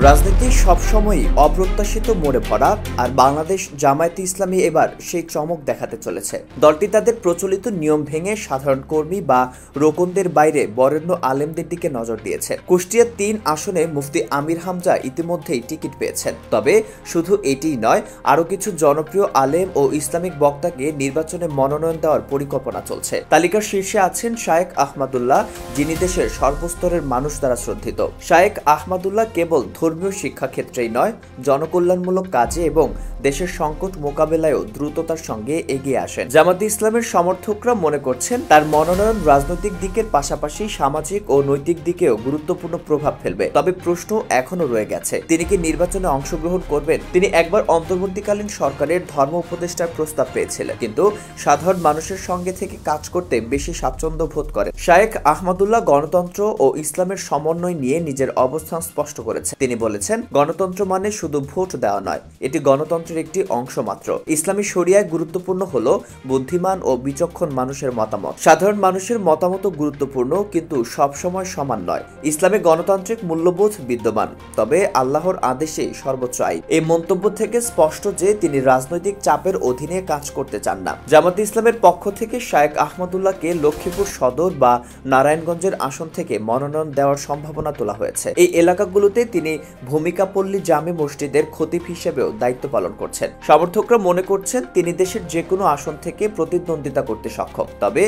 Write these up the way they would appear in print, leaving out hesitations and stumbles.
রাজনীতি সবসময়ই অপ্রত্যাশিত মোড়ে ভরা, আর বাংলাদেশ জামায়াতে ইসলামী এবার সেই চমক দেখাতে চলেছে। দলটি তাদের প্রচলিত নিয়ম ভেঙে সাধারণ কর্মী বা রোকনদের বাইরে বরেণ্য আলেমদের দিকে নজর দিয়েছে। কুষ্টিয়া ৩ আসনে মুফতি আমির হামজা ইতিমধ্যেই টিকিট পেয়েছেন। তবে শুধু এটিই নয়, আরও কিছু জনপ্রিয় আলেম ও ইসলামিক বক্তাকে নির্বাচনে মনোনয়ন দেওয়ার পরিকল্পনা চলছে। তালিকার শীর্ষে আছেন শায়েখ আহমদুল্লাহ, যিনি দেশের সর্বস্তরের মানুষ দ্বারা শ্রদ্ধিত। শায়েখ আহমদুল্লাহ কেবল ধর্মীয় শিক্ষা ক্ষেত্রেই নয়, জনকল্যাণমূলক কাজে এবং দেশের সংকট মোকাবেলায়ও দ্রুততার সঙ্গে এগিয়ে আসেন। জামায়াতে ইসলামের সমর্থকরা মনে করছেন তার মনোনয়ন রাজনৈতিক দিকের পাশাপাশি সামাজিক ও নৈতিক দিকেও গুরুত্বপূর্ণ প্রভাব ফেলবে। তবে প্রশ্ন এখনো রয়ে গেছে, তিনি কি নির্বাচনে অংশগ্রহণ করবেন? তিনি একবার অন্তর্বর্তীকালীন সরকারের ধর্ম উপদেষ্টার প্রস্তাব পেয়েছিলেন, কিন্তু সাধারণ মানুষের সঙ্গে থেকে কাজ করতে বেশি স্বাচ্ছন্দ্য বোধ করেন। শায়েখ আহমদুল্লাহ গণতন্ত্র ও ইসলামের সমন্বয় নিয়ে নিজের অবস্থান স্পষ্ট করেছেন। তিনি বলেছেন, গণতন্ত্র মানে শুধু ভোট দেওয়া নয়, এটি গণতন্ত্রের একটি অংশ মাত্র। ইসলামী শরিয়ায় গুরুত্বপূর্ণ হলো বুদ্ধিমান ও বিচক্ষণ মানুষের মতামত। সাধারণ মানুষের মতামতও গুরুত্বপূর্ণ, কিন্তু সবসময় সমান নয়। ইসলামে গণতান্ত্রিক মূল্যবোধ বিদ্যমান, তবে আল্লাহর আদেশে সর্বোচ্চ আইন। এই মন্তব্য থেকে স্পষ্ট যে তিনি রাজনৈতিক চাপের অধীনে কাজ করতে চান না। জামায়াতে ইসলামের পক্ষ থেকে শায়েখ আহমদুল্লাহকে লক্ষ্মীপুর সদর বা নারায়ণগঞ্জের আসন থেকে মনোনয়ন দেওয়ার সম্ভাবনা তোলা হয়েছে। এই এলাকাগুলোতে তিনি ভূমিকাপল্লী জামে মসজিদের খতিব হিসেবেও দায়িত্ব পালন করছেন। সমর্থকরা মনে করছেন তিনি দেশের যে কোনো আসন থেকে প্রতিদ্বন্দ্বিতা করতে সক্ষম। তবে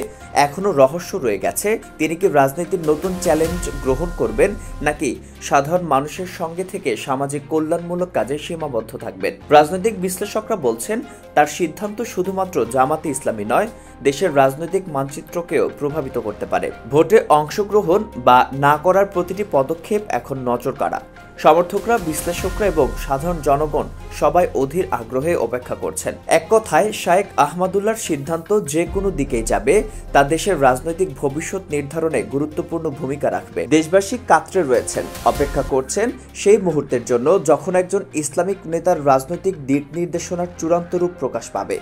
এখনো রহস্য রয়ে গেছে, তিনি কি রাজনীতির নতুন চ্যালেঞ্জ গ্রহণ করবেন, নাকি সাধারণ মানুষের সঙ্গে থেকে সামাজিক কল্যাণমূলক কাজে সীমাবদ্ধ থাকবেন। রাজনৈতিক বিশ্লেষকরা বলছেন তার সিদ্ধান্ত শুধুমাত্র জামায়াতে ইসলামী নয়, দেশের রাজনৈতিক মানচিত্রকেও প্রভাবিত করতে পারে। ভোটে অংশগ্রহণ বা না করার প্রতিটি পদক্ষেপ এখন নজরকাড়া। সমর্থকরা, বিশ্লেষকরা এবং সাধারণ জনগণ সবাই অধীর আগ্রহে অপেক্ষা করছেন। এক কথায়, শায়েখ আহমদুল্লাহর সিদ্ধান্ত যে কোনো দিকেই যাবে, তা দেশের রাজনৈতিক ভবিষ্যৎ নির্ধারণে গুরুত্বপূর্ণ ভূমিকা রাখবে। দেশবাসী কাতরে রয়েছেন, অপেক্ষা করছেন সেই মুহূর্তের জন্য যখন একজন ইসলামিক নেতার রাজনৈতিক দিক নির্দেশনার চূড়ান্ত রূপ প্রকাশ পাবে।